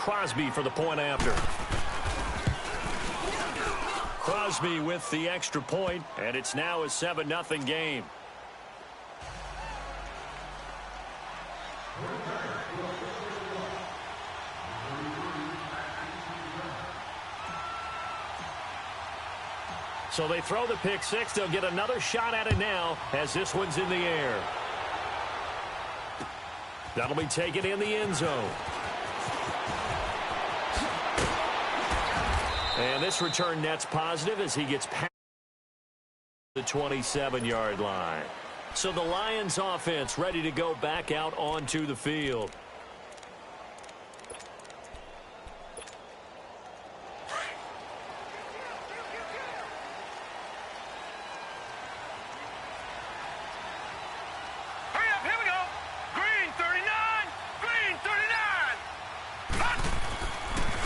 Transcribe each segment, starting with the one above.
Crosby for the point after. Crosby with the extra point, and it's now a 7-0 game. So they throw the pick six. They'll get another shot at it now as this one's in the air. That'll be taken in the end zone. And this return net's positive as he gets past the 27-yard line. So the Lions offense ready to go back out onto the field.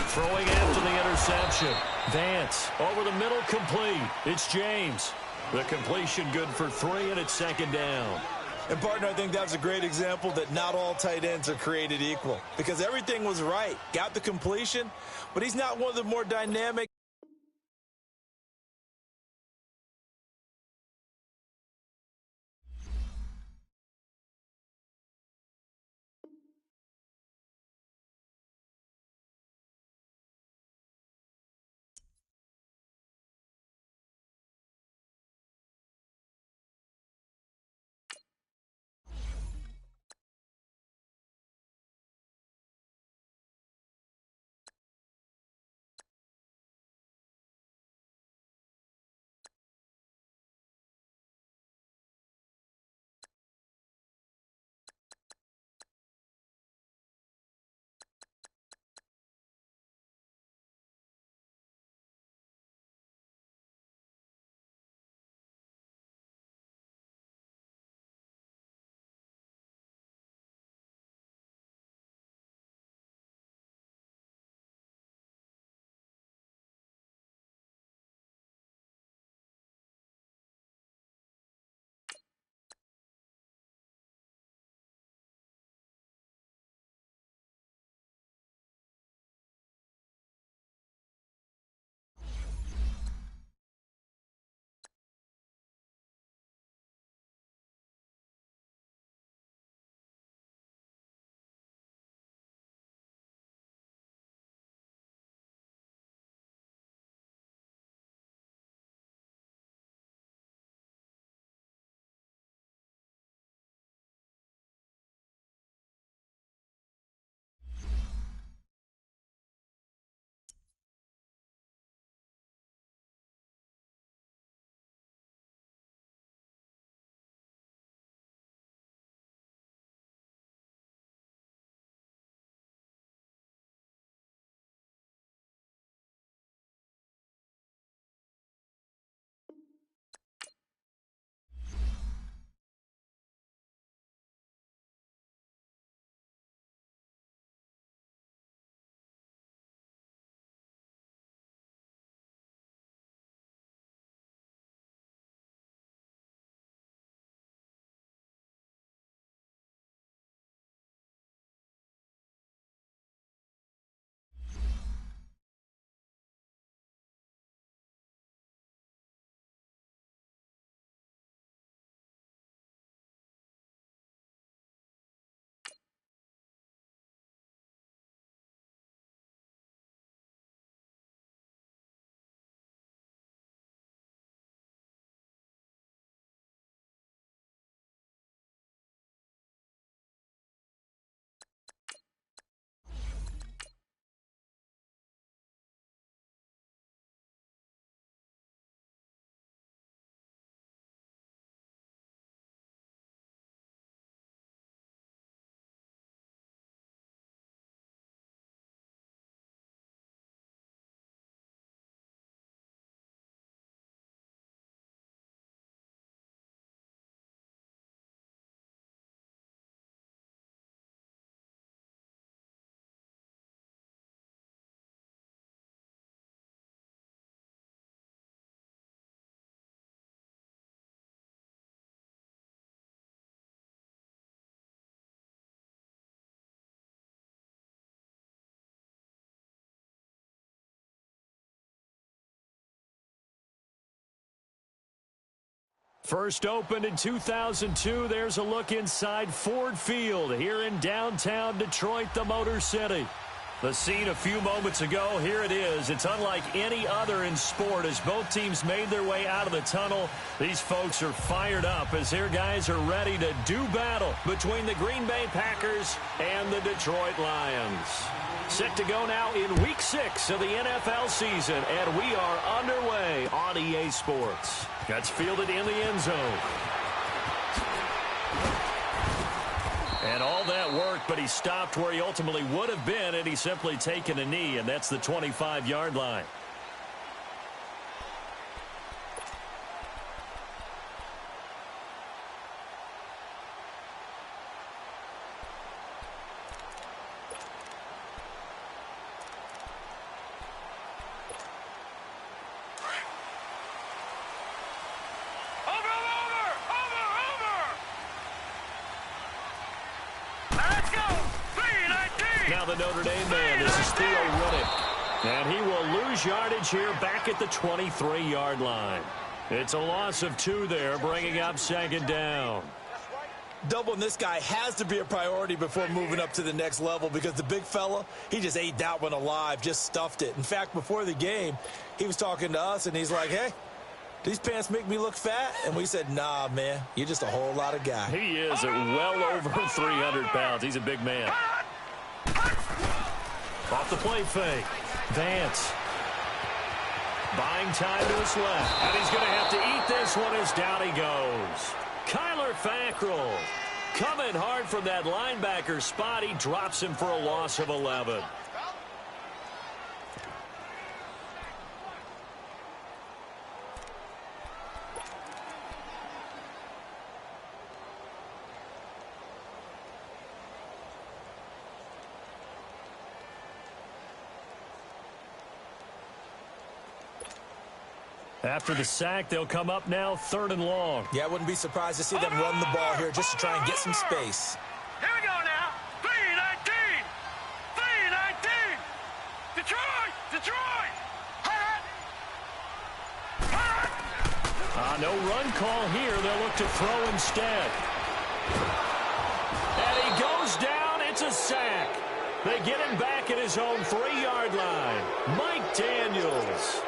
Throwing after the interception. Vance over the middle, complete. It's James. The completion good for 3, and it's second down. And, partner, I think that's a great example that not all tight ends are created equal, because everything was right. Got the completion, but he's not one of the more dynamic First opened in 2002, there's a look inside Ford Field here in downtown Detroit, the Motor City. The scene a few moments ago, here it is. It's unlike any other in sport as both teams made their way out of the tunnel. These folks are fired up as their guys are ready to do battle between the Green Bay Packers and the Detroit Lions. Set to go now in Week 6 of the NFL season, and we are underway on EA Sports. Gets fielded in the end zone. And all that worked, but he stopped where he ultimately would have been, and he's simply taken a knee, and that's the 25-yard line. Now the Notre Dame man, this is Theo Riddick. And he will lose yardage here back at the 23-yard line. It's a loss of 2 there, bringing up second down. Doubling this guy has to be a priority before moving up to the next level because the big fella, he just ate that one alive, just stuffed it. In fact, before the game, he was talking to us, and he's like, hey, these pants make me look fat? And we said, nah, man, you're just a whole lot of guy. He is at well over 300 pounds. He's a big man. Off the play fake. Vance. Buying time to his left. And he's going to have to eat this one as down he goes. Kyler Fackrell coming hard from that linebacker spot. He drops him for a loss of 11. After the sack, they'll come up now 3rd and long. Yeah, I wouldn't be surprised to see them run the ball here just to try and get some space. Here we go now. 3-19. 3-19. Detroit. Detroit. No run call here. They'll look to throw instead. And he goes down. It's a sack. They get him back at his own 3-yard line. Mike Daniels.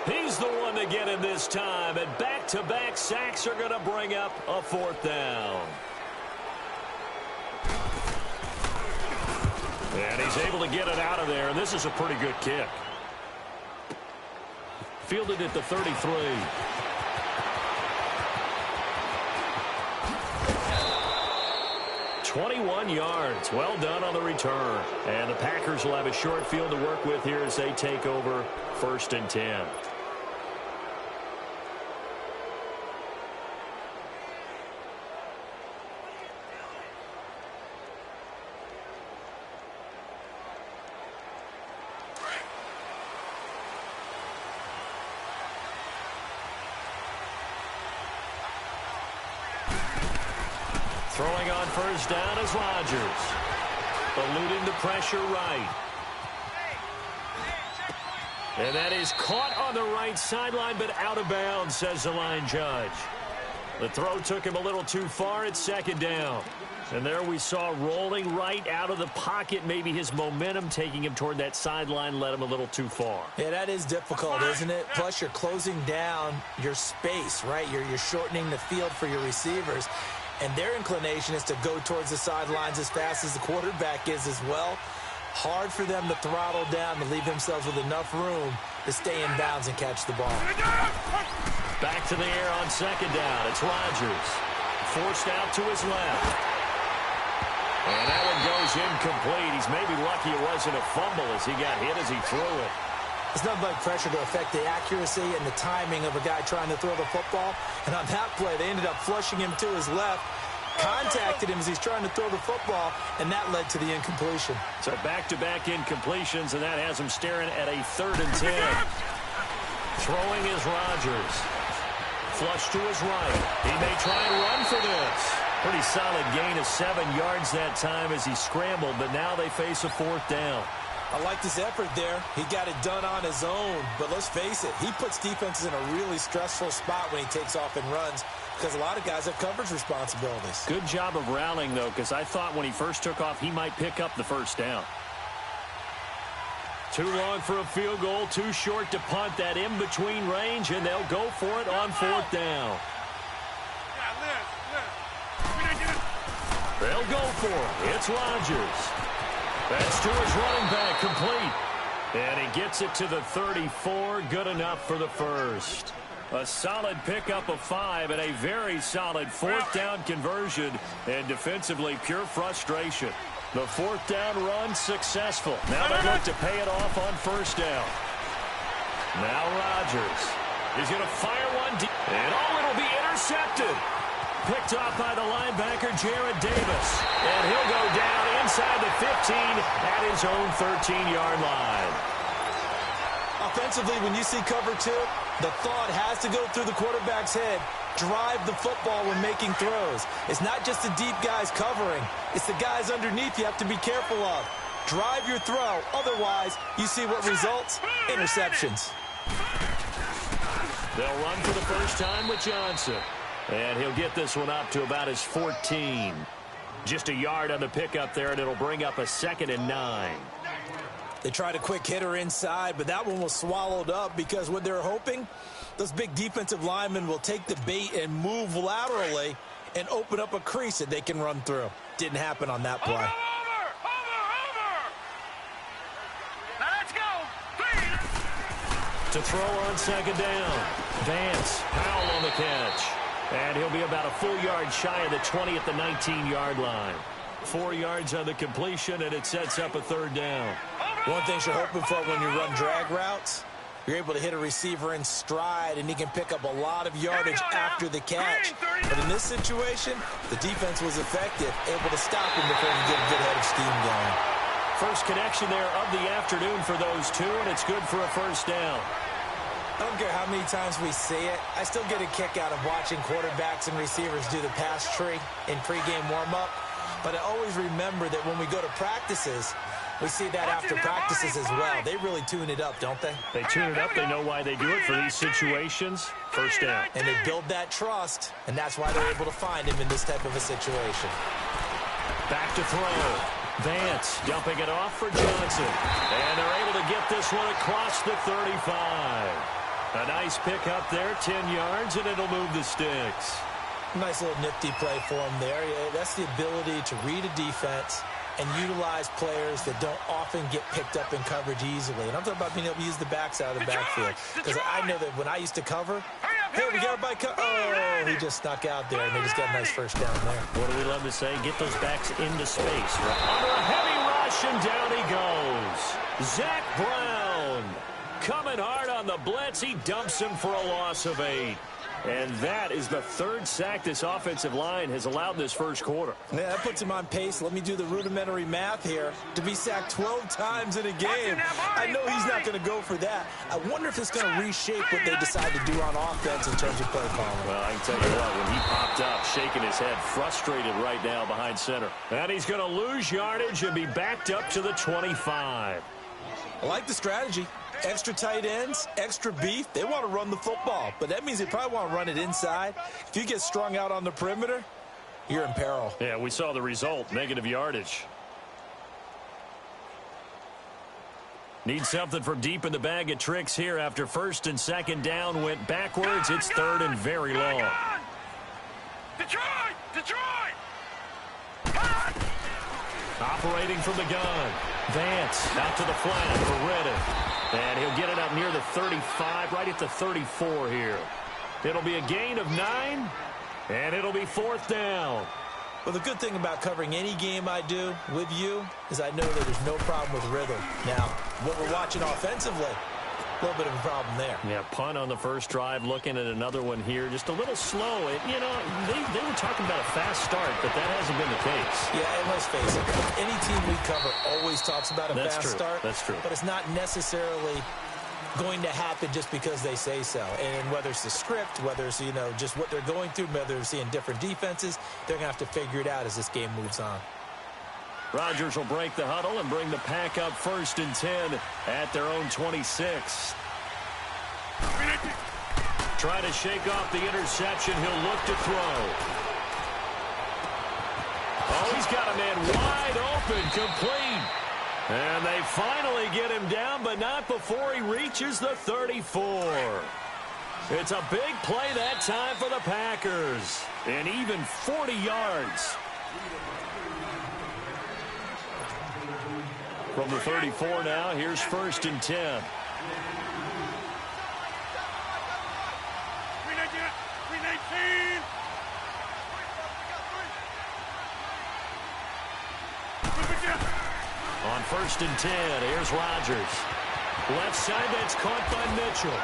He's the one to get him this time, and back-to-back sacks are going to bring up a 4th down. And he's able to get it out of there, and this is a pretty good kick. Fielded at the 33. "21 yards. Well done on the return. And the Packers will have a short field to work with here as they take over 1st and 10. Throwing on 1st down is Rodgers. Eluding the pressure right. And that is caught on the right sideline, but out of bounds, says the line judge. The throw took him a little too far. It's 2nd down. And there we saw rolling right out of the pocket. Maybe his momentum taking him toward that sideline led him a little too far. Yeah, that is difficult, isn't it? Plus, you're closing down your space, right? You're shortening the field for your receivers. And their inclination is to go towards the sidelines as fast as the quarterback is as well. Hard for them to throttle down to leave themselves with enough room to stay in bounds and catch the ball. Back to the air on 2nd down. It's Rodgers. Forced out to his left. And that one goes incomplete. He's maybe lucky it wasn't a fumble as he got hit as he threw it. It's nothing but pressure to affect the accuracy and the timing of a guy trying to throw the football. And on that play, they ended up flushing him to his left, contacted him as he's trying to throw the football, and that led to the incompletion. So back-to-back incompletions, and that has him staring at a 3rd and 10. Throwing is Rodgers. Flush to his right. He may try and run for this. Pretty solid gain of 7 yards that time as he scrambled, but now they face a 4th down. I liked his effort there. He got it done on his own. But let's face it, he puts defenses in a really stressful spot when he takes off and runs because a lot of guys have coverage responsibilities. Good job of rallying, though, because I thought when he first took off, he might pick up the first down. Too long for a field goal, too short to punt. That in-between range, and they'll go for it on fourth down. They'll go for it. It's Rodgers. That's to his running back, complete. And he gets it to the 34, good enough for the first. A solid pickup of 5 and a very solid fourth down conversion. And defensively, pure frustration. The fourth down run successful. Now they look to pay it off on first down. Now Rodgers. He's going to fire one deep. And it'll be intercepted. Picked off by the linebacker, Jared Davis. And he'll go down inside the 15 at his own 13-yard line. Offensively, when you see cover 2, the thought has to go through the quarterback's head. Drive the football when making throws. It's not just the deep guys covering. It's the guys underneath you have to be careful of. Drive your throw. Otherwise, you see what results? Interceptions. They'll run for the first time with Johnson. And he'll get this one up to about his 14. Just a yard on the pickup there, and it'll bring up a 2nd and 9. They tried a quick hitter inside, but that one was swallowed up because what they're hoping, those big defensive linemen will take the bait and move laterally and open up a crease that they can run through. Didn't happen on that play. Over! Now let's go! To throw on second down. Vance, Powell on the catch. And he'll be about a full yard shy of the 20 at the 19-yard line. 4 yards on the completion, and it sets up a third down. One thing you're hoping for when you run drag routes, you're able to hit a receiver in stride, and he can pick up a lot of yardage after the catch. But in this situation, the defense was effective, able to stop him before he get a good head of steam going. First connection there of the afternoon for those two, and it's good for a first down. I don't care how many times we see it. I still get a kick out of watching quarterbacks and receivers do the pass tree in pregame warm-up. But I always remember that when we go to practices, we see that after practices as well. They really tune it up, don't they? They tune it up. They know why they do it for these situations. First down. And they build that trust, and that's why they're able to find him in this type of a situation. Back to throw. Vance dumping it off for Johnson. And they're able to get this one across the 35. A nice pickup there, 10 yards, and it'll move the sticks. Nice little nifty play for him there. That's the ability to read a defense and utilize players that don't often get picked up in coverage easily. And I'm talking about being able to use the backs out of the backfield. Because I know that when I used to cover, hey, we got a bike. Oh, he just snuck out there, and they just got a nice first down there. What do we love to say? Get those backs into space. Under a heavy rush, and down he goes. Zach Brown coming hard on the blitz. He dumps him for a loss of 8. And that is the 3rd sack this offensive line has allowed this first quarter. Yeah, that puts him on pace. Let me do the rudimentary math here. To be sacked 12 times in a game, I know he's not going to go for that. I wonder if it's going to reshape what they decide to do on offense in terms of play calling. Well, I can tell you what, when he popped up, shaking his head, frustrated right now behind center. And he's going to lose yardage and be backed up to the 25. I like the strategy. Extra tight ends, extra beef. They want to run the football, but that means they probably want to run it inside. If you get strung out on the perimeter, you're in peril. Yeah, we saw the result, negative yardage. Need something from deep in the bag of tricks here after first and second down went backwards. It's 3rd and very long. Detroit! Operating from the gun. Vance out to the flat for Reddick. And he'll get it up near the 35, right at the 34 here. It'll be a gain of 9, and it'll be 4th down. Well, the good thing about covering any game I do with you is I know that there's no problem with rhythm. Now, what we're watching offensively, a little bit of a problem there. Yeah, punt on the first drive, looking at another one here. Just a little slow. You know, they were talking about a fast start, but that hasn't been the case. Yeah, and let's face it, any team we cover always talks about a fast start. That's true. But it's not necessarily going to happen just because they say so. And whether it's the script, whether it's, you know, just what they're going through, whether they're seeing different defenses, they're going to have to figure it out as this game moves on. Rodgers will break the huddle and bring the pack up 1st and 10 at their own 26. Try to shake off the interception. He'll look to throw. Oh, he's got a man wide open, complete. And they finally get him down, but not before he reaches the 34. It's a big play that time for the Packers. And even 40 yards. From the 34 now, here's 1st and 10. On 1st and 10, here's Rodgers. Left side, that's caught by Mitchell.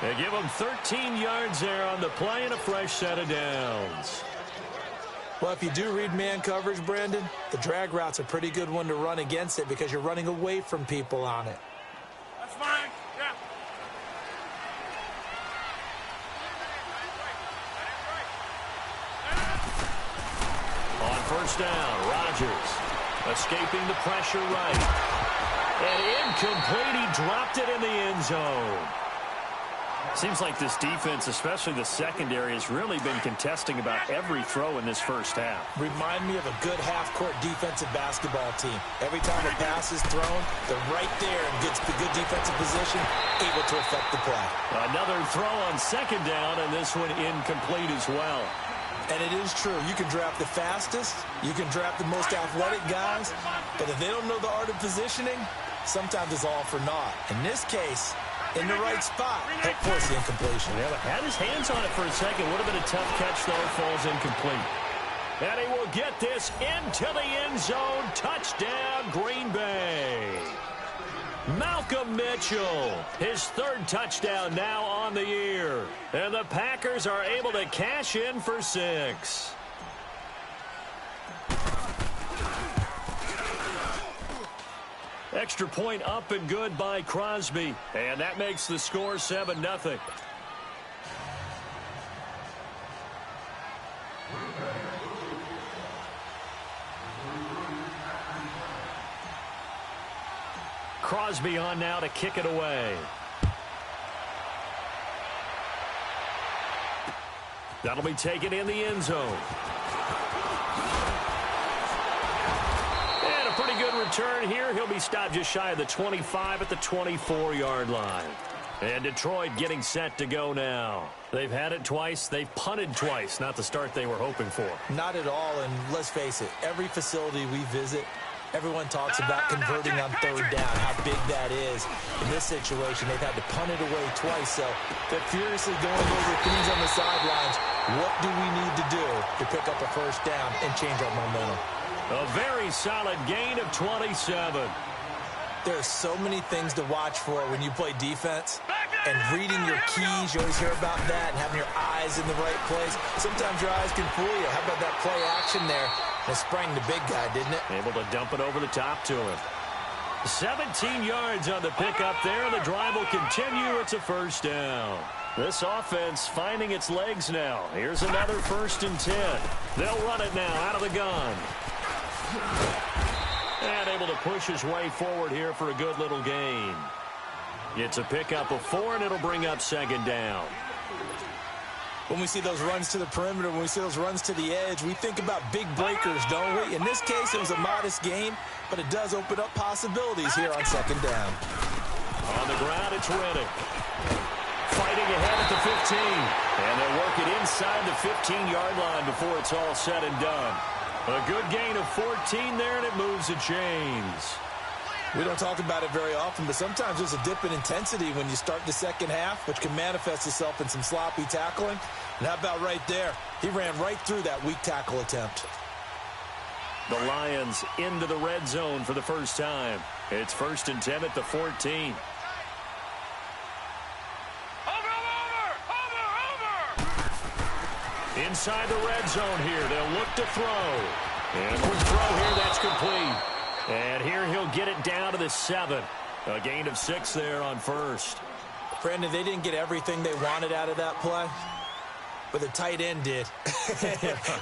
They give him 13 yards there on the play and a fresh set of downs. Well, if you do read man coverage, Brandon, the drag route's a pretty good one to run against it because you're running away from people on it. That's fine. Yeah. On 1st down, Rodgers escaping the pressure right. And incomplete. He dropped it in the end zone. Seems like this defense, especially the secondary, has really been contesting about every throw in this first half. Remind me of a good half-court defensive basketball team. Every time a pass is thrown, they're right there and gets the good defensive position, able to affect the play. Another throw on 2nd down, and this one incomplete as well. And it is true. You can draft the fastest, you can draft the most athletic guys, but if they don't know the art of positioning, sometimes it's all for naught. In this case, in the right spot, help force the incompletion. Yeah, but had his hands on it for a second. Would have been a tough catch, though. Falls incomplete. And he will get this into the end zone. Touchdown, Green Bay. Malcolm Mitchell, his 3rd touchdown now on the year. And the Packers are able to cash in for 6. Extra point up and good by Crosby. And that makes the score 7-0. Crosby on now to kick it away. That'll be taken in the end zone. And a pretty good return here. He'll be stopped just shy of the 25 at the 24-yard line. And Detroit getting set to go now. They've had it twice. They've punted twice. Not the start they were hoping for. Not at all, and let's face it, every facility we visit, everyone talks about converting on 3rd down, how big that is. In this situation, they've had to punt it away twice, so they're furiously going over things on the sidelines. What do we need to do to pick up a 1st down and change our momentum? A very solid gain of 27. There's so many things to watch for when you play defense. And reading your keys, you always hear about that, and having your eyes in the right place. Sometimes your eyes can fool you. How about that play action there? It sprang the big guy, didn't it? Able to dump it over the top to him. 17 yards on the pickup there, and the drive will continue. It's a 1st down. This offense finding its legs now. Here's another 1st and 10. They'll run it now out of the gun. And able to push his way forward here for a good little gain. It's a pickup of 4, and it'll bring up 2nd down. When we see those runs to the perimeter, when we see those runs to the edge, we think about big breakers, don't we? In this case, it was a modest gain, but it does open up possibilities here on 2nd down. On the ground, it's Reddick. Fighting ahead at the 15. And they'll work it inside the 15-yard line before it's all said and done. A good gain of 14 there, and it moves the chains. We don't talk about it very often, but sometimes there's a dip in intensity when you start the 2nd half, which can manifest itself in some sloppy tackling. And how about right there? He ran right through that weak tackle attempt. The Lions into the red zone for the first time. It's 1st and 10 at the 14. Inside the red zone here. They'll look to throw. And quick throw here. That's complete. And here he'll get it down to the 7. A gain of 6 there on 1st. Brandon, they didn't get everything they wanted out of that play, but the tight end did.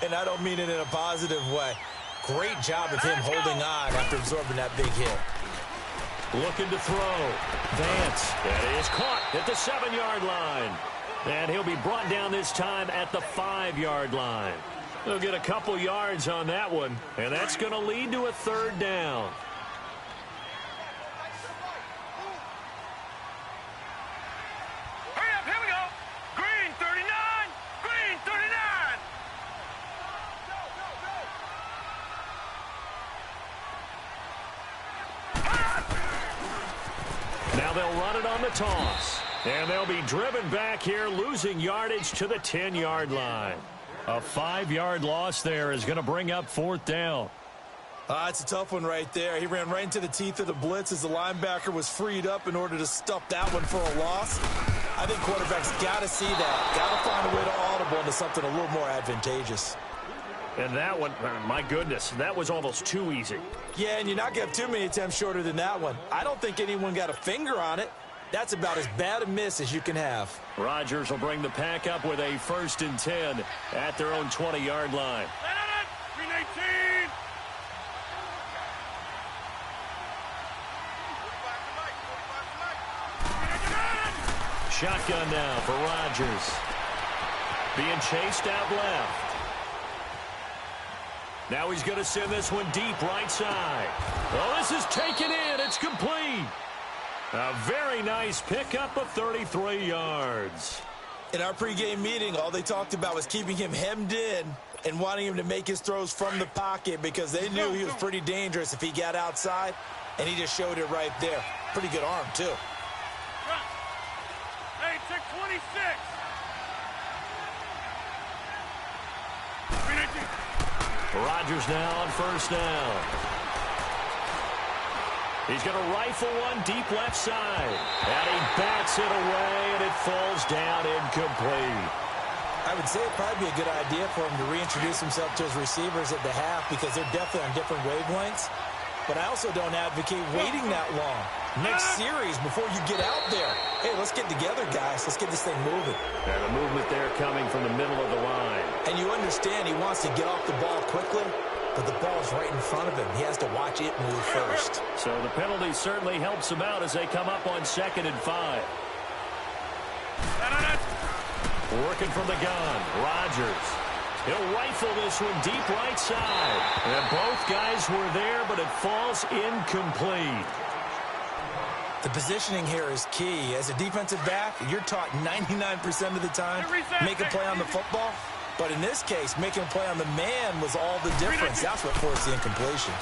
And I don't mean it in a positive way. Great job of him holding on after absorbing that big hit. Looking to throw. Vance. That is caught at the 7-yard line. And he'll be brought down this time at the 5-yard line. He'll get a couple yards on that one, and that's going to lead to a 3rd down. Hurry up, here we go. Green 39. Green 39. Now they'll run it on the toss. And they'll be driven back here, losing yardage to the 10-yard line. A 5-yard loss there is going to bring up 4th down. It's a tough one right there. He ran right into the teeth of the blitz as the linebacker was freed up in order to stuff that one for a loss. I think quarterbacks got to see that. Got to find a way to audible into something a little more advantageous. And that one, my goodness, that was almost too easy. Yeah, and you're not going to have too many attempts shorter than that one. I don't think anyone got a finger on it. That's about as bad a miss as you can have. Rodgers will bring the pack up with a 1st and 10 at their own 20-yard line. Green 18. Shotgun now for Rodgers. Being chased out left. Now he's going to send this one deep right side. Well, this is taken in. It's complete. A very nice pickup of 33 yards. In our pregame meeting, all they talked about was keeping him hemmed in and wanting him to make his throws from the pocket because they knew he was pretty dangerous if he got outside, and he just showed it right there. Pretty good arm, too. Hey, check 26. Green 18. Rodgers now on 1st down. He's going to rifle one deep left side. And he bats it away, and it falls down incomplete. I would say it'd probably be a good idea for him to reintroduce himself to his receivers at the half because they're definitely on different wavelengths. But I also don't advocate waiting that long. Next series, before you get out there, hey, let's get together, guys. Let's get this thing moving. And the movement there coming from the middle of the line. And you understand he wants to get off the ball quickly, but the ball's right in front of him. He has to watch it move first. So the penalty certainly helps him out as they come up on 2nd and 5. Working from the gun, Rodgers. He'll rifle this one deep right side. And both guys were there, but it falls incomplete. The positioning here is key. As a defensive back, you're taught 99% of the time, make a play on the football. But in this case, making a play on the man was all the difference. That's what forced the incompletion.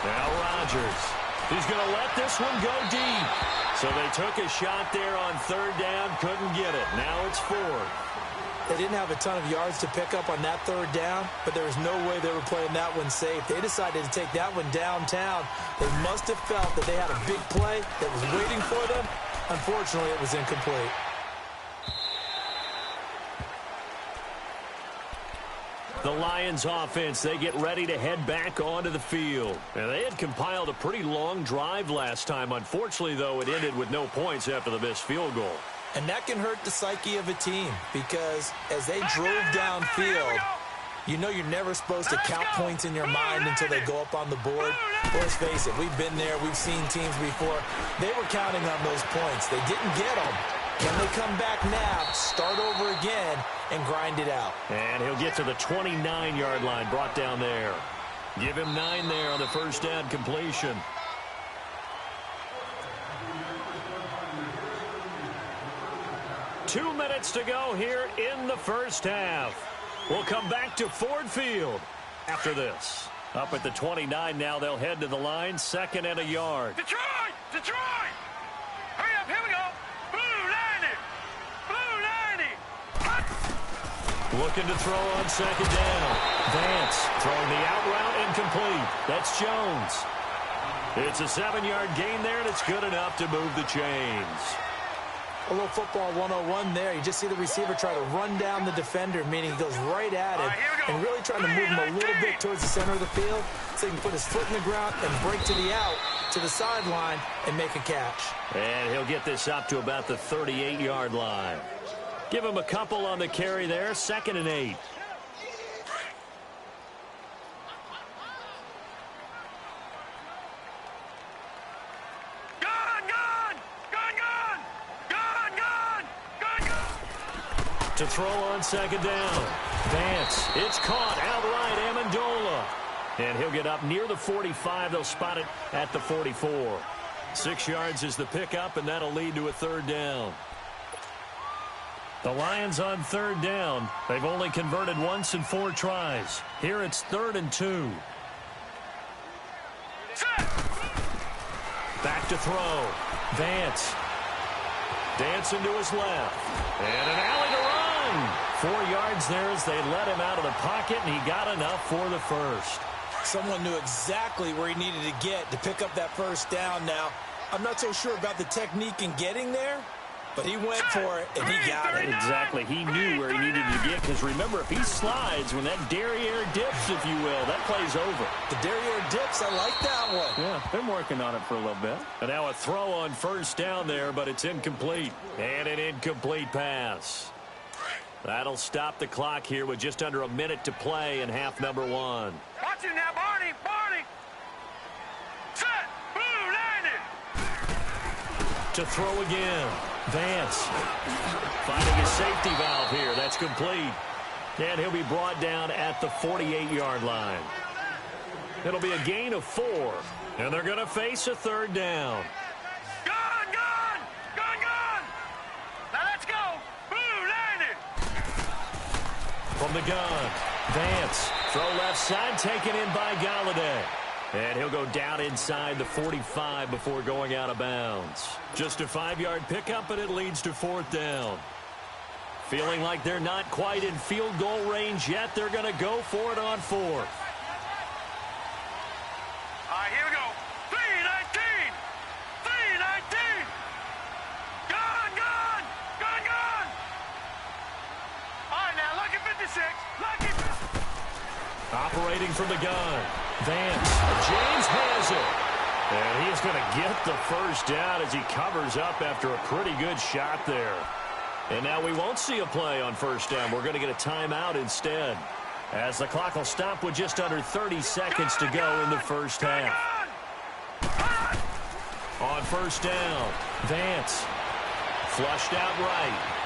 Now Rodgers. He's going to let this one go deep. So they took a shot there on 3rd down, couldn't get it. Now it's 4th. They didn't have a ton of yards to pick up on that 3rd down, but there was no way they were playing that one safe. They decided to take that one downtown. They must have felt that they had a big play that was waiting for them. Unfortunately, it was incomplete. The Lions offense, they get ready to head back onto the field. And they had compiled a pretty long drive last time. Unfortunately, though, it ended with no points after the missed field goal. And that can hurt the psyche of a team because as they drove downfield, you know you're never supposed to count points in your mind until they go up on the board. Let's face it, we've been there. We've seen teams before. They were counting on those points. They didn't get them. Can they come back now, start over again, and grind it out? And he'll get to the 29-yard line, brought down there. Give him 9 there on the 1st down completion. Two minutes to go here in the 1st half. We'll come back to Ford Field after this. Up at the 29 now, they'll head to the line, 2nd and a yard. Detroit! Detroit! Hurry up, here we go! Blue 90! Blue 90! Hot! Looking to throw on 2nd down. Vance throwing the out route incomplete. That's Jones. It's a 7-yard gain there, and it's good enough to move the chains. A little football 101 there. You just see the receiver try to run down the defender, meaning he goes right at him and really trying to move him a little bit towards the center of the field so he can put his foot in the ground and break to the out, to the sideline, and make a catch. And he'll get this up to about the 38-yard line. Give him a couple on the carry there, 2nd and 8. To throw on second down. Vance. It's caught outright. Amendola. And he'll get up near the 45. They'll spot it at the 44. 6 yards is the pickup, and that'll lead to a third down. The Lions on third down. They've only converted once in 4 tries. Here it's 3rd and 2. Back to throw. Vance. Dancing to his left. And an alley to run. 4 yards there as they let him out of the pocket, and he got enough for the first. Someone knew exactly where he needed to get to pick up that first down. Now, I'm not so sure about the technique in getting there, but he went for it, and he got it. Exactly. He knew where he needed to get, because remember, if he slides, when that derriere dips, if you will, that play's over. The derriere dips, I like that one. Yeah, been working on it for a little bit. And now a throw on first down there, but it's incomplete. And an incomplete pass. That'll stop the clock here with just under a minute to play in half number 1. Watch him now, Barney. Barney. Set. Blue landed. To throw again. Vance. Finding a safety valve here. That's complete. And he'll be brought down at the 48-yard line. It'll be a gain of 4. And they're going to face a third down. Gone, gone. Gone, gone. Now let's go. Blue landed. From the gun, Vance. Throw left side, taken in by Galladay. And he'll go down inside the 45 before going out of bounds. Just a 5-yard pickup, and it leads to 4th down. Feeling like they're not quite in field goal range yet, they're going to go for it on 4th. All right, here we go. 3-19. 3-19. Gone, gone. Gone, gone. All right, now, lucky 56. Lucky. Operating from the gun, Vance. James has it. And he's going to get the first down as he covers up after a pretty good shot there. And now we won't see a play on first down. We're going to get a timeout instead, as the clock will stop with just under 30 seconds to go in the first half. On first down, Vance. Flushed out right.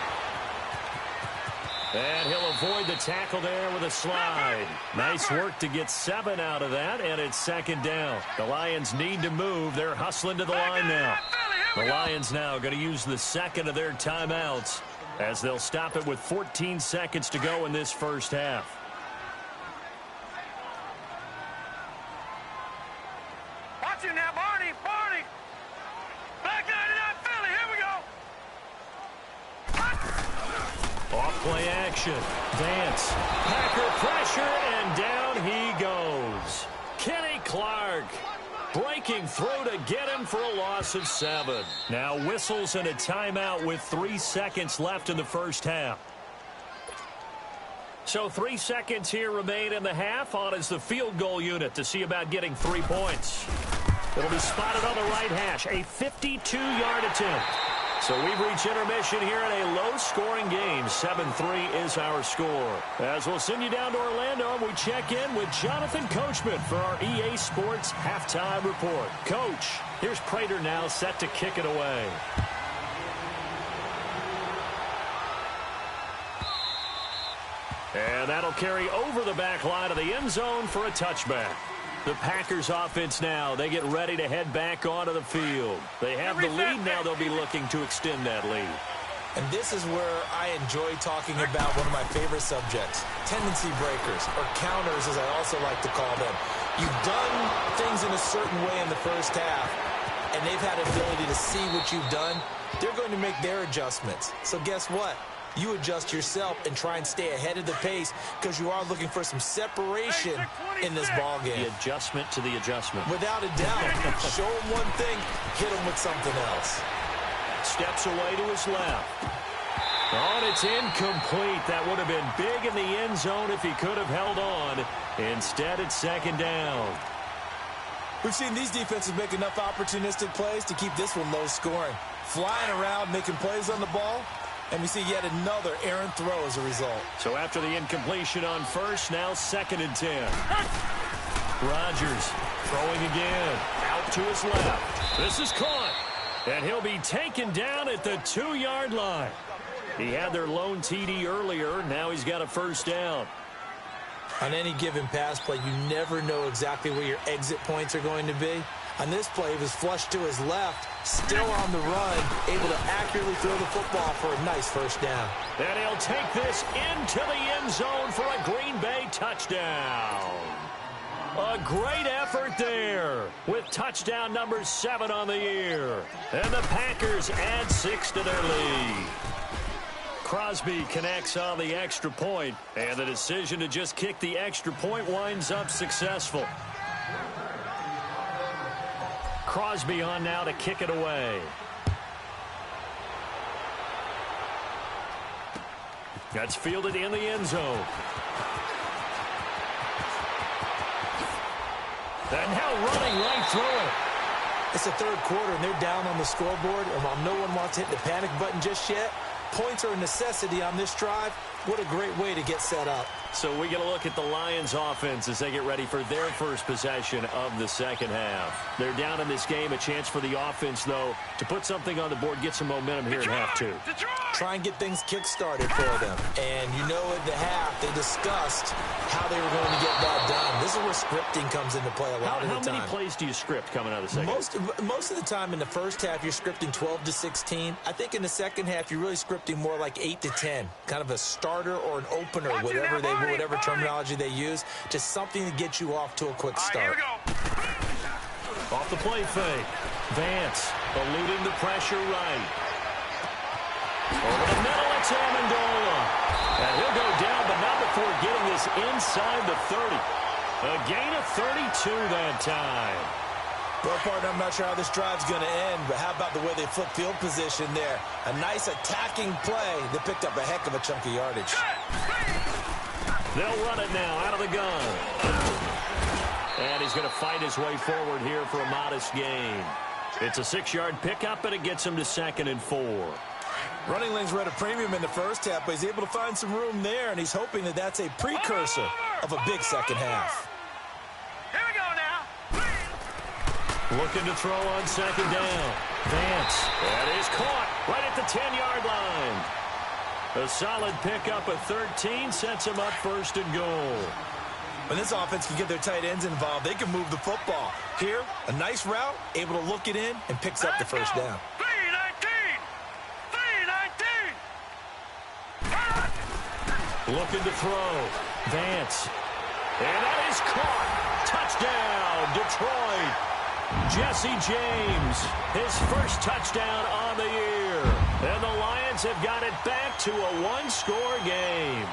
And he'll avoid the tackle there with a slide. Nice work to get 7 out of that, and it's 2nd down. The Lions need to move. They're hustling to the line now. The Lions now going to use the second of their timeouts, as they'll stop it with 14 seconds to go in this first half. Watch him now, Barney. Barney. Back 99 Philly. Here we go. Off play action. Vance. Packer pressure, and down he goes. Kenny Clark breaking through to get him for a loss of 7. Now whistles and a timeout with 3 seconds left in the first half. So 3 seconds here remain in the half. On is the field goal unit to see about getting 3 points. It'll be spotted on the right hash. A 52-yard attempt. So we've reached intermission here in a low-scoring game. 7-3 is our score. As we'll send you down to Orlando, we check in with Jonathan Coachman for our EA Sports Halftime Report. Coach, here's Prater now set to kick it away. And that'll carry over the back line of the end zone for a touchback. The Packers offense now, they get ready to head back onto the field. They have the lead now. They'll be looking to extend that lead. And this is where I enjoy talking about one of my favorite subjects, tendency breakers, or counters as I also like to call them. You've done things in a certain way in the first half, and they've had ability to see what you've done. They're going to make their adjustments. So guess what? You adjust yourself and try and stay ahead of the pace, because you are looking for some separation in this ball game. The adjustment to the adjustment. Without a doubt. Show him one thing, hit him with something else. Steps away to his left. Oh, and it's incomplete. That would have been big in the end zone if he could have held on. Instead, it's 2nd down. We've seen these defenses make enough opportunistic plays to keep this one low scoring. Flying around, making plays on the ball. And we see yet another errant throw as a result. So after the incompletion on first, now 2nd and 10. Rodgers throwing again. Out to his left. This is caught. And he'll be taken down at the 2-yard line. He had their lone TD earlier. Now he's got a first down. On any given pass play, you never know exactly where your exit points are going to be. On this play, he was flushed to his left, still on the run, able to accurately throw the football for a nice first down. And he'll take this into the end zone for a Green Bay touchdown. A great effort there with touchdown number 7 on the year. And the Packers add 6 to their lead. Crosby connects on the extra point, and the decision to just kick the extra point winds up successful. Crosby on now to kick it away. That's fielded in the end zone. And now running right through it. It's the third quarter, and they're down on the scoreboard. And while no one wants to hit the panic button just yet, points are a necessity on this drive. What a great way to get set up. So we get a look at the Lions offense as they get ready for their first possession of the second half. They're down in this game. A chance for the offense, though, to put something on the board, get some momentum here at half 2. Try and get things kick-started for them. And you know at the half, they discussed how they were going to get that done. This is where scripting comes into play a lot of the time. How many plays do you script coming out of the second? Most of the time in the first half, you're scripting 12 to 16. I think in the second half, you're really scripting more like 8 to 10. Kind of a starter or an opener, whatever terminology they use, just something to get you off to a quick start. Off the play fake. Vance eluding the pressure right. Over the middle, it's Amendola. And he'll go down, but not before getting this inside the 30. A gain of 32 that time. Well, partner, I'm not sure how this drive's going to end, but how about the way they flip field position there? A nice attacking play that picked up a heck of a chunk of yardage. They'll run it now out of the gun. And he's going to fight his way forward here for a modest gain. It's a 6-yard pickup, and it gets him to 2nd and 4. Running lanes were at a premium in the first half, but he's able to find some room there, and he's hoping that that's a precursor of a big second half. Here we go now. Looking to throw on second down. Vance. That is caught right at the 10-yard line. A solid pickup of 13 sets him up 1st and goal. When this offense can get their tight ends involved, they can move the football. Here, a nice route, able to look it in, and picks up the first down. 3-19. Looking to throw. Vance. And that is caught. Touchdown, Detroit. Jesse James, his first touchdown on the year. And the Lions have got it back to a 1-score game.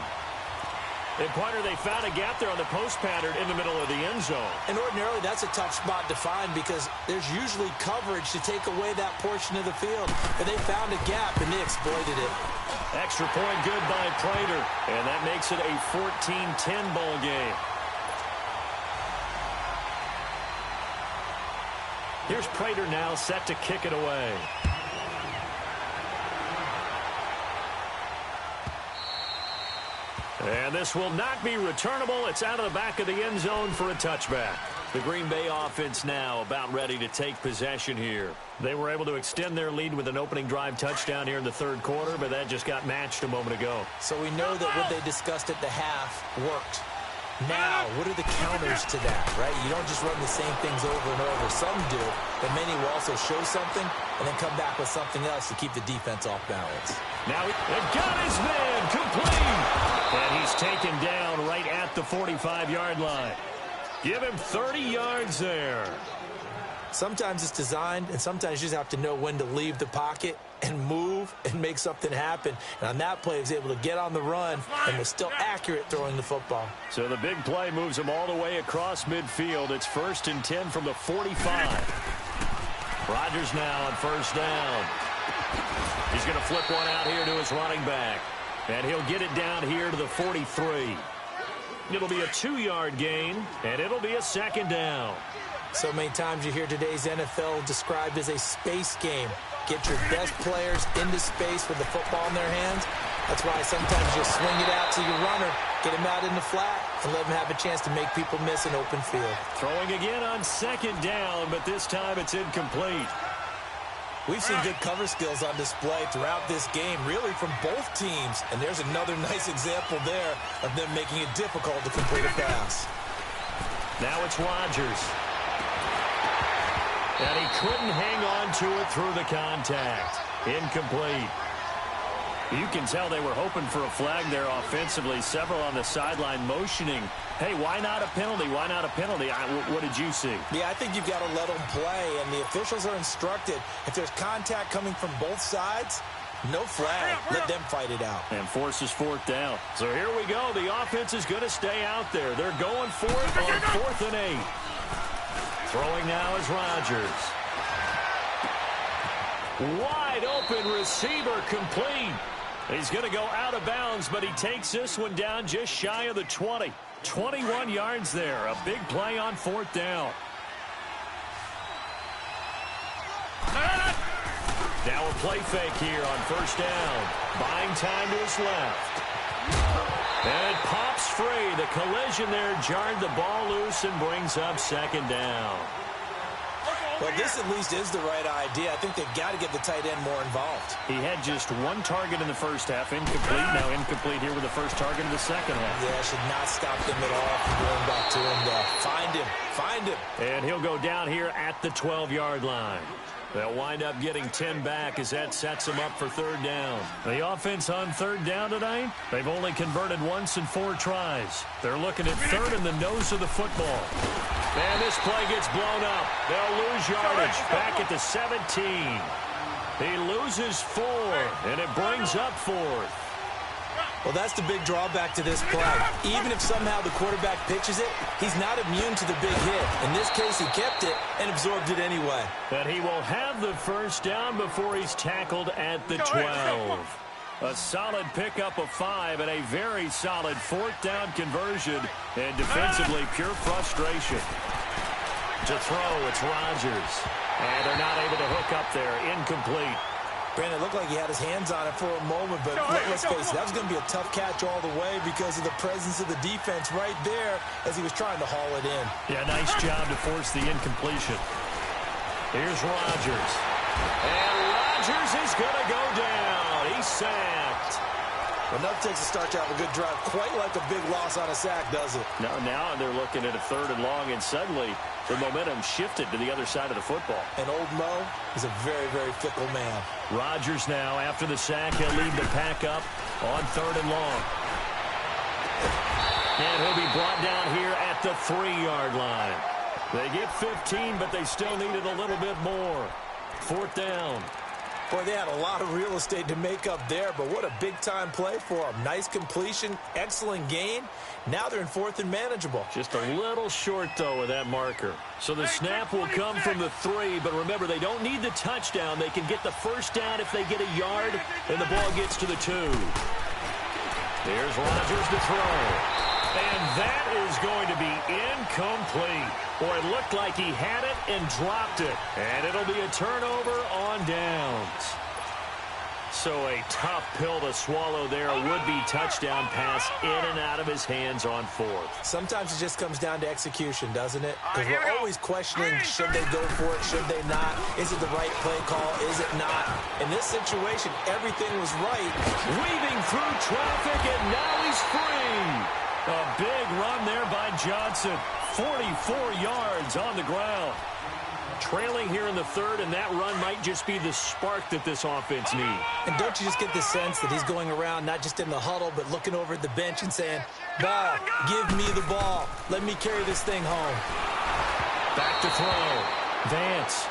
And, partner, they found a gap there on the post pattern in the middle of the end zone. And ordinarily, that's a tough spot to find because there's usually coverage to take away that portion of the field. But they found a gap, and they exploited it. Extra point good by Prater. And that makes it a 14-10 ball game. Here's Prater now set to kick it away. And this will not be returnable. It's out of the back of the end zone for a touchback. The Green Bay offense now about ready to take possession here. They were able to extend their lead with an opening drive touchdown here in the third quarter, but that just got matched a moment ago. So we know that what they discussed at the half worked. Now, what are the counters to that, right? You don't just run the same things over and over. Some do, but many will also show something and then come back with something else to keep the defense off balance. Now they've got his man complete. And he's taken down right at the 45-yard line. Give him 30 yards there. Sometimes it's designed, and sometimes you just have to know when to leave the pocket and move and make something happen. And on that play, he was able to get on the run and was still accurate throwing the football. So the big play moves him all the way across midfield. It's 1st and 10 from the 45. Rodgers now on first down. He's going to flip one out here to his running back. And he'll get it down here to the 43. It'll be a 2-yard gain, and it'll be a 2nd down. So many times you hear today's NFL described as a space game. Get your best players into space with the football in their hands. That's why sometimes you swing it out to your runner, get him out in the flat, and let him have a chance to make people miss an open field. Throwing again on 2nd down, but this time it's incomplete. We've seen good cover skills on display throughout this game, really from both teams. And there's another nice example there of them making it difficult to complete a pass. Now it's Rodgers. And he couldn't hang on to it through the contact. Incomplete. You can tell they were hoping for a flag there offensively. Several on the sideline motioning. Hey, why not a penalty? Why not a penalty? What did you see? Yeah, I think you've got to let them play, and the officials are instructed. If there's contact coming from both sides, no flag. Let them fight it out. And forces fourth down. So here we go. The offense is going to stay out there. They're going for it on 4th and 8. Throwing now is Rodgers. Wide open receiver complete. He's going to go out of bounds, but he takes this one down just shy of the 20. 21 yards there. A big play on 4th down. Now a play fake here on 1st down. Buying time to his left. And it pops free. The collision there jarred the ball loose and brings up 2nd down. Well, this at least is the right idea. I think they've got to get the tight end more involved. He had just 1 target in the first half. Incomplete. Now incomplete here with the first target in the second half. Yeah, should not stop them at all from going back to him, though. Find him. Find him. And he'll go down here at the 12-yard line. They'll wind up getting 10 back as that sets them up for 3rd down. The offense on 3rd down tonight, they've only converted once in 4 tries. They're looking at 3rd in the nose of the football. And this play gets blown up. They'll lose yardage back at the 17. He loses 4, and it brings up 4th. Well, that's the big drawback to this play. Even if somehow the quarterback pitches it, he's not immune to the big hit. In this case, he kept it and absorbed it anyway. And he will have the first down before he's tackled at the 12. A solid pickup of 5 and a very solid 4th down conversion. And defensively, pure frustration. To throw, it's Rodgers. And they're not able to hook up there. Incomplete. Brandon, it looked like he had his hands on it for a moment, but let's face it, that was going to be a tough catch all the way because of the presence of the defense right there as he was trying to haul it in. Yeah, nice job to force the incompletion. Here's Rodgers. And Rodgers is going to go down. He's sacked. Enough takes a start to have a good drive. Quite like a big loss on a sack, does it? Now they're looking at a 3rd and long, and suddenly the momentum shifted to the other side of the football. And old Mo is a very, very fickle man. Rodgers now, after the sack, he'll lead the pack up on 3rd and long. And he'll be brought down here at the 3-yard line. They get 15, but they still needed a little bit more. 4th down. Boy, they had a lot of real estate to make up there, but what a big-time play for them. Nice completion, excellent gain. Now they're in 4th and manageable. Just a little short, though, with that marker. So the snap will come from the 3, but remember, they don't need the touchdown. They can get the first down if they get a yard, and the ball gets to the 2. Here's Rodgers to throw. And that is going to be incomplete. Boy, it looked like he had it and dropped it. And it'll be a turnover on downs. So a tough pill to swallow there. A would-be touchdown pass in and out of his hands on 4th. Sometimes it just comes down to execution, doesn't it? Because we're always questioning, should they go for it, should they not? Is it the right play call, is it not? In this situation, everything was right. Weaving through traffic, and now he's free. A big run there by Johnson. 44 yards on the ground. Trailing here in the 3rd, and that run might just be the spark that this offense needs. And don't you just get the sense that he's going around, not just in the huddle, but looking over at the bench and saying, ball, give me the ball. Let me carry this thing home. Back to throw. Vance.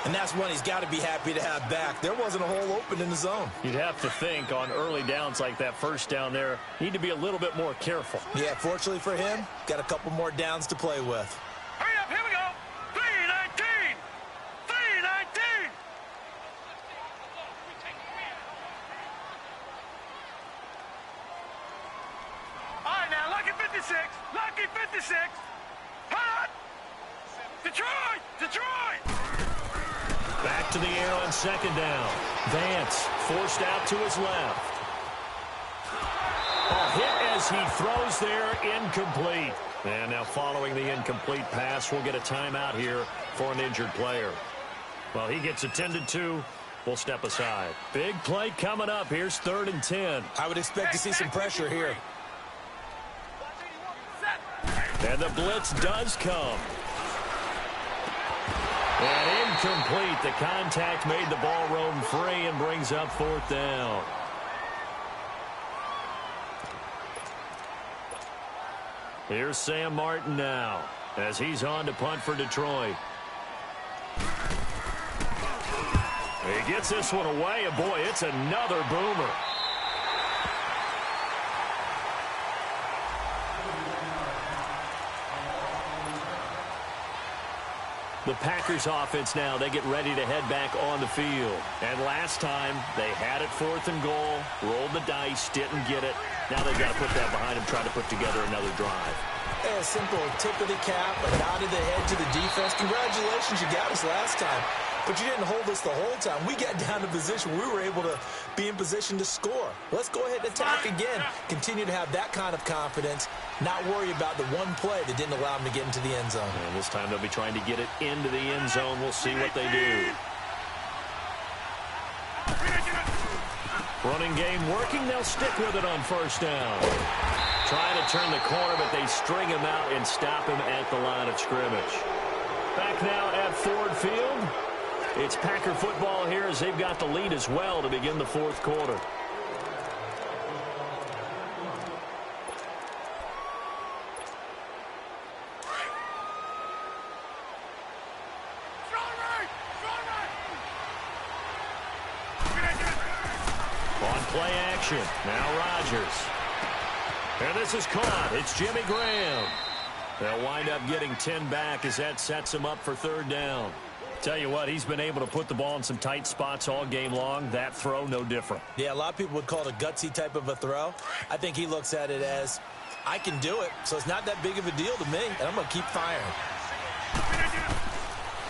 And that's one he's got to be happy to have back. There wasn't a hole open in the zone. You'd have to think on early downs like that first down there, need to be a little bit more careful. Yeah, fortunately for him, got a couple more downs to play with. Hurry up, here we go. 3:19. 3:19. All right, now, lucky 56. Lucky 56. Hot. Detroit. Detroit. Back to the air on 2nd down. Vance forced out to his left. A hit as he throws there, incomplete. And now following the incomplete pass, we'll get a timeout here for an injured player. Well, he gets attended to. We'll step aside. Big play coming up. Here's 3rd and 10. I would expect to see some pressure here. And the blitz does come. And incomplete. The contact made the ball roam free and brings up 4th down. Here's Sam Martin now as he's on to punt for Detroit. He gets this one away, and boy, it's another boomer. The Packers offense now, they get ready to head back on the field. And last time, they had it 4th and goal, rolled the dice, didn't get it. Now they've got to put that behind them, try to put together another drive. A simple tip of the cap, a nod of the head to the defense. Congratulations, you got us last time. But you didn't hold us the whole time. We got down to position. We were able to be in position to score. Let's go ahead and attack again. Continue to have that kind of confidence. Not worry about the one play that didn't allow them to get into the end zone. And this time they'll be trying to get it into the end zone. We'll see what they do. Running game working. They'll stick with it on 1st down. Trying to turn the corner, but they string him out and stop him at the line of scrimmage. Back now at Ford Field. It's Packer football here as they've got the lead as well to begin the 4th quarter. On play action, now Rodgers. And this is caught. It's Jimmy Graham. They'll wind up getting 10 back as that sets him up for 3rd down. Tell you what, he's been able to put the ball in some tight spots all game long. That throw, no different. Yeah, a lot of people would call it a gutsy type of a throw. I think he looks at it as, I can do it, so it's not that big of a deal to me, and I'm going to keep firing.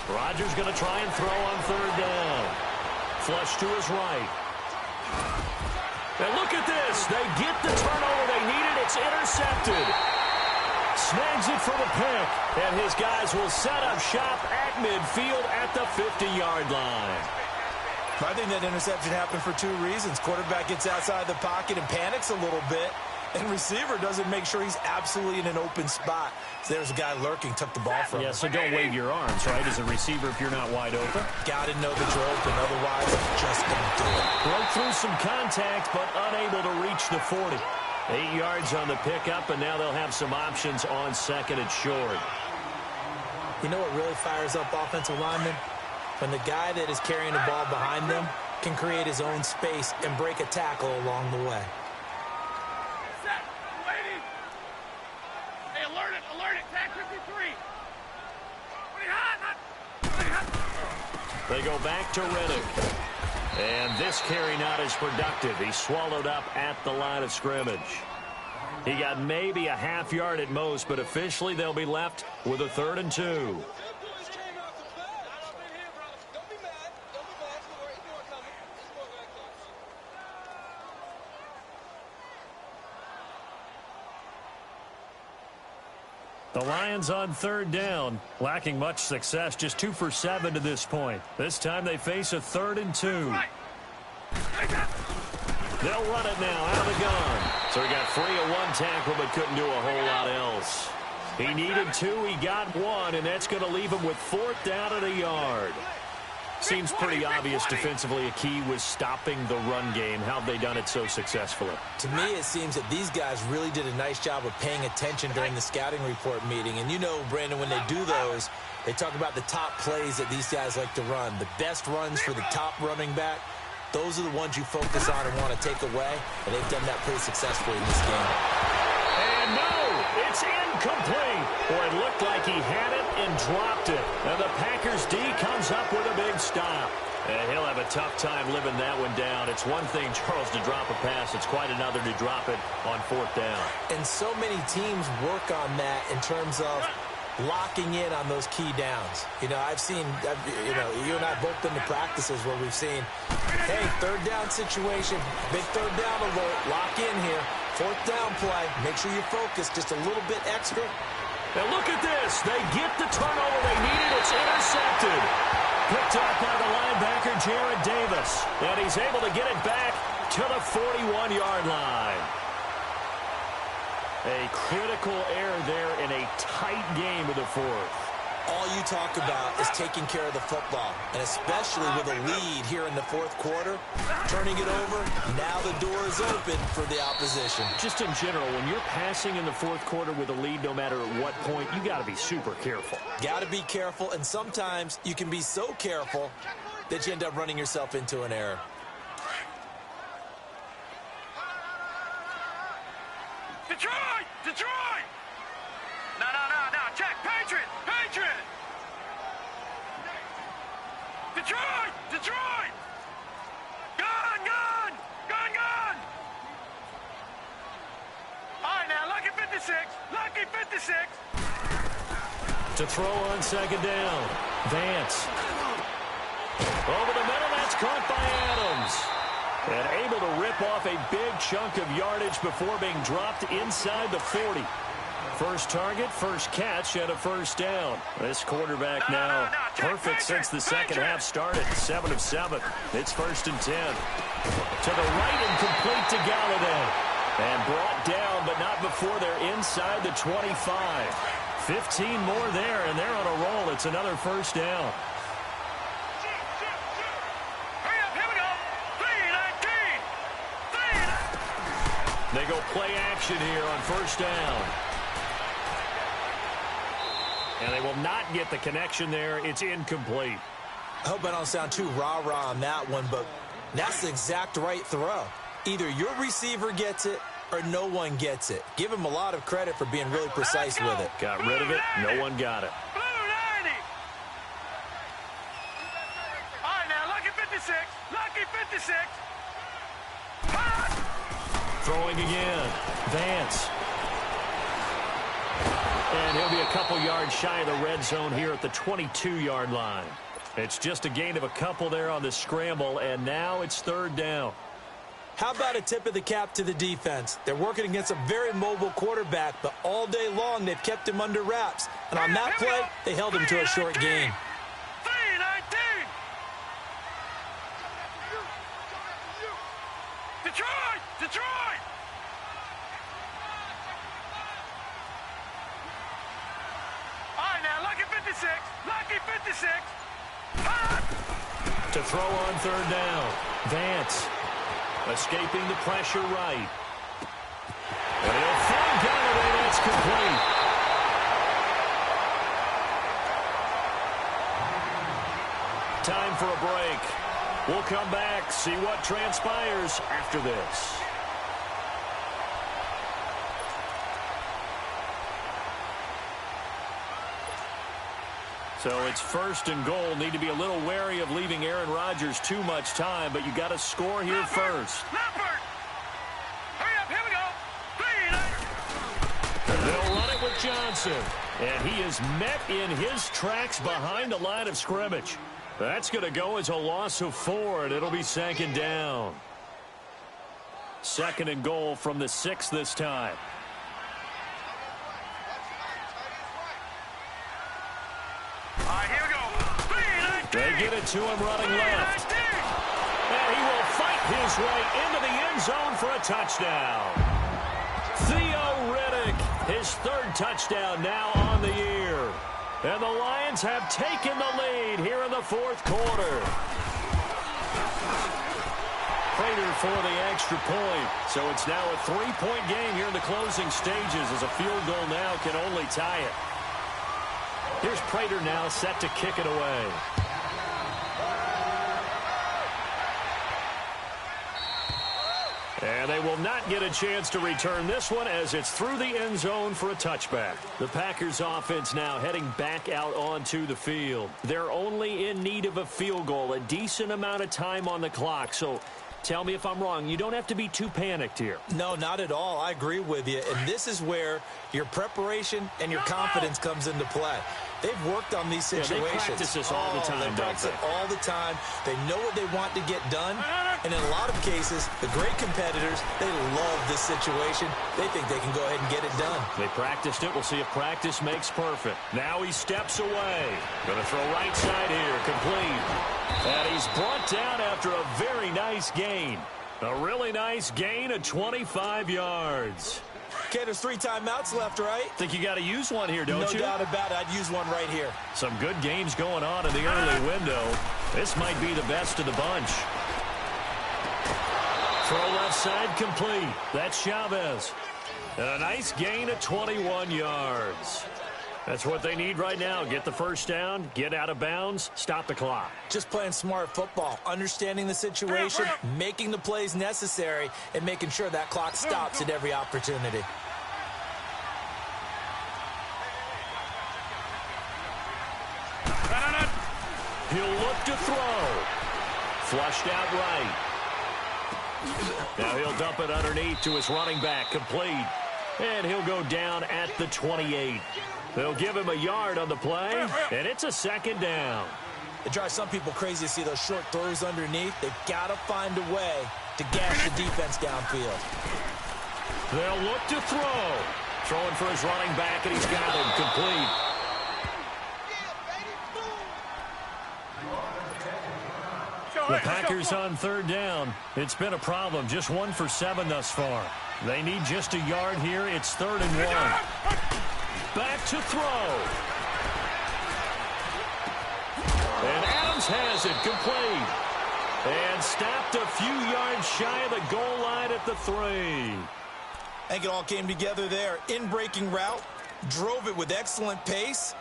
Rodgers going to try and throw on 3rd down. Flush to his right. And look at this. They get the turnover they needed. It's intercepted. Snags it for the pick. And his guys will set up shop at midfield at the 50-yard line. I think that interception happened for 2 reasons. Quarterback gets outside the pocket and panics a little bit. And receiver doesn't make sure he's absolutely in an open spot. So there's a guy lurking, took the ball from him. Yeah, so don't wave your arms, right, as a receiver if you're not wide open. Got to know that you're open, otherwise just don't do it. Broke through some contact, but unable to reach the 40. 8 yards on the pickup, and now they'll have some options on 2nd and short. You know what really fires up offensive linemen? When the guy that is carrying the ball behind them can create his own space and break a tackle along the way. Set. Waiting. Hey, alert it. Alert it. Tag 53. They go back to Reddick. And this carry not as productive. He's swallowed up at the line of scrimmage. He got maybe a half yard at most, but officially they'll be left with a 3rd and 2. The Lions on 3rd down, lacking much success, just 2 for 7 to this point. This time they face a 3rd and 2. They'll run it now out of the gun. So he got free of 1 tackle but couldn't do a whole lot else. He needed 2, he got 1, and that's going to leave him with 4th down at a yard. Seems pretty obvious defensively a key was stopping the run game. How have they done it so successfully? To me, it seems that these guys really did a nice job of paying attention during the scouting report meeting. And you know, Brandon, when they do those, they talk about the top plays that these guys like to run. The best runs for the top running back, those are the ones you focus on and want to take away. And they've done that pretty successfully in this game. And no, it's incomplete. Boy, it looked like he had it and dropped it. And the Packers D comes up with a big stop. And he'll have a tough time living that one down. It's one thing, Charles, to drop a pass. It's quite another to drop it on 4th down. And so many teams work on that in terms of locking in on those key downs. You know, you and I both been to practices where we've seen, hey, 3rd down situation, big 3rd down alert, lock in here. 4th down play, make sure you focus just a little bit extra. And look at this. They get the turnover they needed. It's intercepted. Picked up by the linebacker, Jared Davis. And he's able to get it back to the 41-yard line. A critical error there in a tight game of the fourth. All you talk about is taking care of the football, and especially with a lead here in the fourth quarter, turning it over, now the door is open for the opposition. Just in general, when you're passing in the fourth quarter with a lead, no matter at what point, you got to be super careful. Got to be careful, and sometimes you can be so careful that you end up running yourself into an error. Detroit! Detroit! No. Check. Patriot! Patriot! Detroit! Detroit! Gun! All right, now, Lucky 56. Lucky 56. To throw on second down. Vance. Over the middle, that's caught by Adams. And able to rip off a big chunk of yardage before being dropped inside the 40. First target, first catch, and a first down. This quarterback now perfect since the second half started. 7 of 7. It's 1st and 10. To the right and complete to Galladay. And brought down, but not before they're inside the 25. 15 more there, and they're on a roll. It's another first down. They go play action here on first down. And they will not get the connection there. It's incomplete. I hope I don't sound too rah-rah on that one, but that's the exact right throw. Either your receiver gets it or no one gets it. Give him a lot of credit for being really precise with it. Got rid of it. No one got it. Blue 90. All right, now, Lucky 56. Lucky 56. Throwing again. Vance. And he'll be a couple yards shy of the red zone here at the 22-yard line. It's just a gain of a couple there on the scramble, and now it's third down. How about a tip of the cap to the defense? They're working against a very mobile quarterback, but all day long they've kept him under wraps. And on that play, they held him to a short gain. 3-19. Detroit! Detroit! All right, now, Lucky 56. Lucky 56. To throw on third down. Vance. Escaping the pressure right. And he'll find Galladay. That's complete. Time for a break. We'll come back, see what transpires after this. So it's 1st and goal. Need to be a little wary of leaving Aaron Rodgers too much time, but you got to score here first. Leopard! Hurry up, here we go. They'll run it with Johnson. And he is met in his tracks behind the line of scrimmage. That's going to go as a loss of 4, and it'll be 2nd down. 2nd and goal from the 6 this time. They get it to him running left. And he will fight his way into the end zone for a touchdown. Theo Riddick, his 3rd touchdown now on the year. And the Lions have taken the lead here in the 4th quarter. Prater for the extra point. So it's now a 3-point game here in the closing stages as a field goal now can only tie it. Here's Prater now set to kick it away. And they will not get a chance to return this one as it's through the end zone for a touchback. The Packers offense now heading back out onto the field. They're only in need of a field goal, a decent amount of time on the clock. So tell me if I'm wrong. You don't have to be too panicked here. No, not at all. I agree with you. And this is where your preparation and your confidence comes into play. They've worked on these situations. They practice this all the time, they practice it all the time. They know what they want to get done. And in a lot of cases, the great competitors, they love this situation. They think they can go ahead and get it done. They practiced it. We'll see if practice makes perfect. Now he steps away. Going to throw right side here. Complete. And he's brought down after a very nice gain. A really nice gain of 25 yards. Okay, there's 3 timeouts left, right? Think you got to use one here, don't you? No doubt about it. I'd use one right here. Some good games going on in the early window. This might be the best of the bunch. Throw left side complete. That's Chavez. And a nice gain of 21 yards. That's what they need right now. Get the first down, get out of bounds, stop the clock. Just playing smart football, understanding the situation, making the plays necessary, and making sure that clock stops at every opportunity. He'll look to throw. Flushed out right. Now he'll dump it underneath to his running back, complete. And he'll go down at the 28. They'll give him a yard on the play, and it's a second down. It drives some people crazy to see those short throws underneath. They've got to find a way to gash the defense downfield. They'll look to throw. Throwing for his running back, and he's got him complete. The Packers on third down. It's been a problem. Just 1 for 7 thus far. They need just a yard here. It's 3rd and 1. Back to throw. And Adams has it complete. And stopped a few yards shy of the goal line at the 3. I think it all came together there. In-breaking route. Drove it with excellent pace.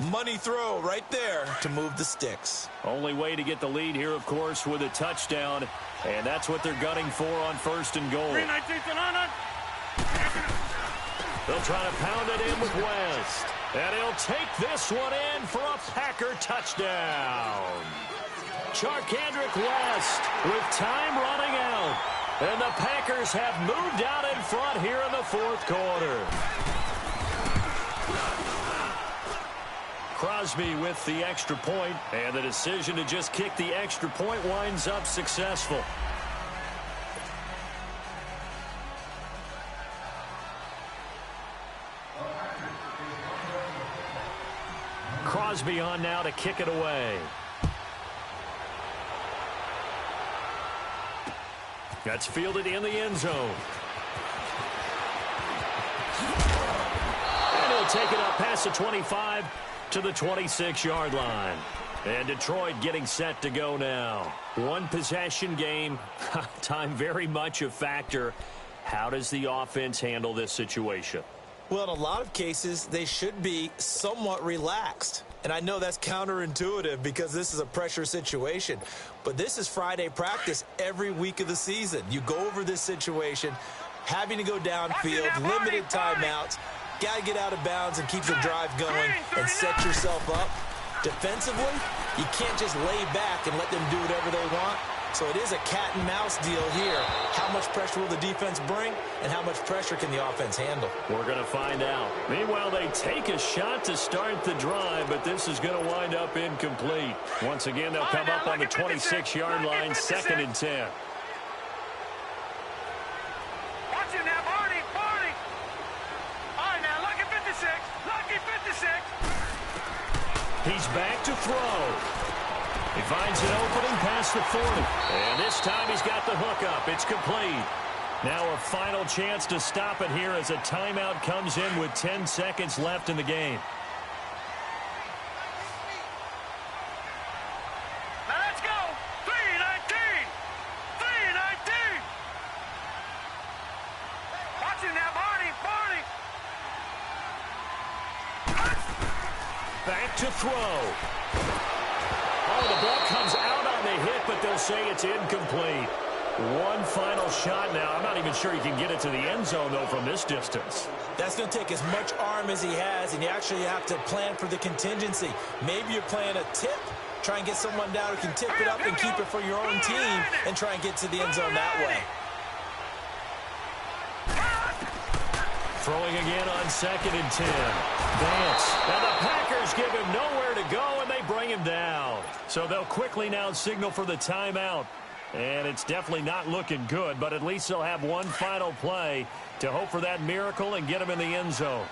Money throw right there to move the sticks. Only way to get the lead here, of course, with a touchdown. And that's what they're gunning for on 1st and goal. They'll try to pound it in with West. And he'll take this one in for a Packer touchdown. Charkandrick West with time running out. And the Packers have moved out in front here in the 4th quarter. Crosby with the extra point, and the decision to just kick the extra point winds up successful. Crosby on now to kick it away. That's fielded in the end zone. And he'll take it up past the 25 to the 26-yard line. And Detroit getting set to go now. 1 possession game. Time very much a factor. How does the offense handle this situation? Well, in a lot of cases, they should be somewhat relaxed. And I know that's counterintuitive because this is a pressure situation. But this is Friday practice every week of the season. You go over this situation, having to go downfield, limited timeouts. Got to get out of bounds and keep the drive going and set yourself up. Defensively, you can't just lay back and let them do whatever they want. So it is a cat-and-mouse deal here. How much pressure will the defense bring, and how much pressure can the offense handle? We're going to find out. Meanwhile, they take a shot to start the drive, but this is going to wind up incomplete. Once again, they'll come up on the 26-yard line, 2nd and 10. Watch it now, Barney. All right, now, lucky 56. Lucky 56. He's back to throw. He finds an opening past the 40. And this time he's got the hook up. It's complete. Now a final chance to stop it here as a timeout comes in with 10 seconds left in the game. Now let's go. 3:19. 3:19. Watch it now, Barney. Back to throw. Oh, the ball comes out on the hit, but they'll say it's incomplete. One final shot now. I'm not even sure he can get it to the end zone, though, from this distance. That's going to take as much arm as he has, and you actually have to plan for the contingency. Maybe you're playing a tip. Try and get someone down who can tip it up and keep it for your own team and try and get to the end zone that way. Throwing again on 2nd and 10. Vance. And the Packers give him nowhere to go, and they bring him down. So they'll quickly now signal for the timeout. And it's definitely not looking good, but at least they'll have one final play to hope for that miracle and get him in the end zone.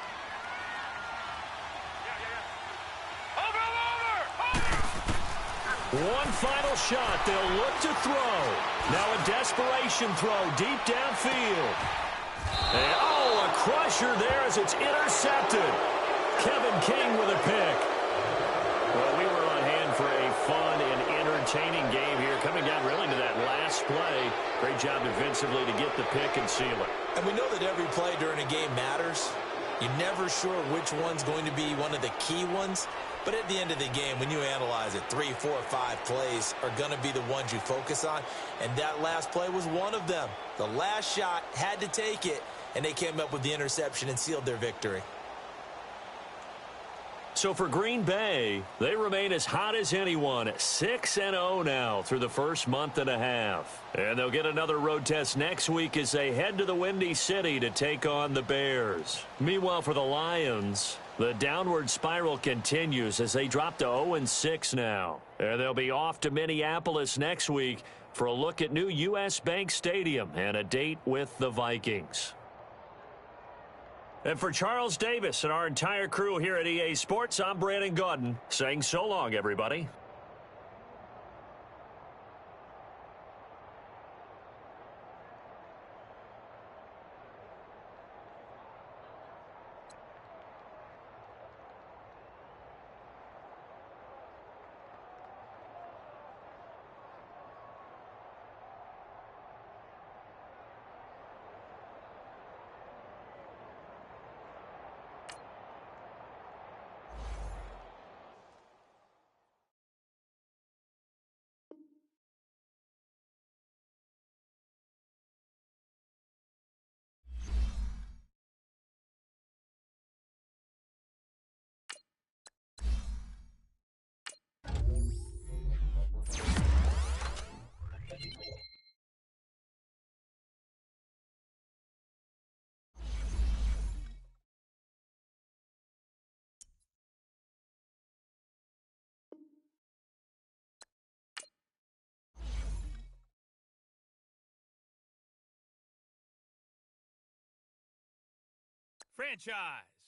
One final shot. They'll look to throw. Now a desperation throw deep downfield. And, a crusher there as it's intercepted. Kevin King with a pick. Well, we were on hand for a fun and entertaining game here, coming down really to that last play. Great job defensively to get the pick and seal it. And we know that every play during a game matters. You're never sure which one's going to be one of the key ones. But at the end of the game, when you analyze it, 3, 4, 5 plays are going to be the ones you focus on. And that last play was one of them. The last shot had to take it, and they came up with the interception and sealed their victory. So for Green Bay, they remain as hot as anyone, 6-0 now through the first month and a half. And they'll get another road test next week as they head to the Windy City to take on the Bears. Meanwhile, for the Lions, the downward spiral continues as they drop to 0-6 now. And they'll be off to Minneapolis next week for a look at new U.S. Bank Stadium and a date with the Vikings. And for Charles Davis and our entire crew here at EA Sports, I'm Brandon Gaudin saying so long, everybody. Franchise.